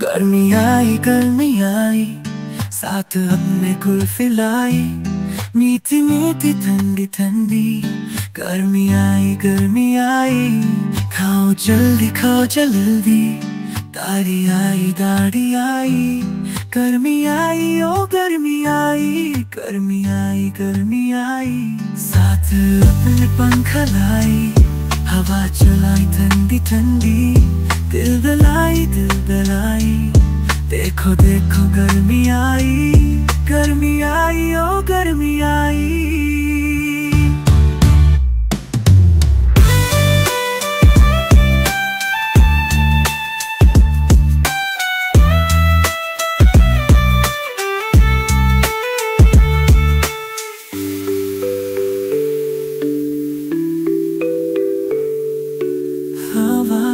गर्मी आई साथ अपने कुल्फी लाई, मीठी मीठी ठंडी ठंडी। गर्मी आई खाओ जल्दी, दाढ़ी आई। गर्मी आई ओ गर्मी आई साथ अपने पंखा लाई, हवा चलाई ठंडी ठंडी। दिल दलाई देखो गर्मी आई ओ गर्मी आई। हवा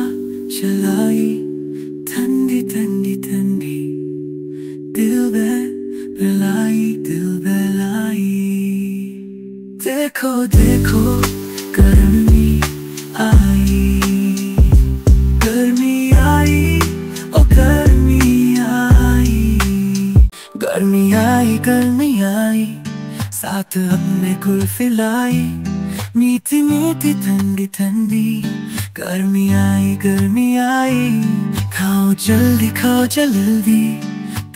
चलाई ठंडी ठंडी ठंडी, दिल बहलाई देखो गर्मी आई ओ गर्मी आई साथ अपने कुल्फी लाई, मीठी मीठी ठंडी ठंडी। गर्मी आई खाओ जल्दी,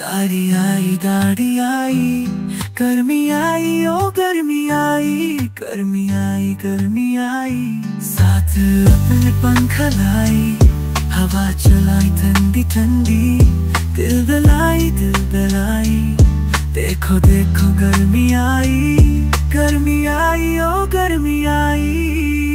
दाढ़ी आई। गर्मी आई ओ गर्मी आई साथ अपने पंखा लाई, हवा चलाई ठंडी ठंडी। दिल दलाई देखो गर्मी आई ओ गर्मी आई।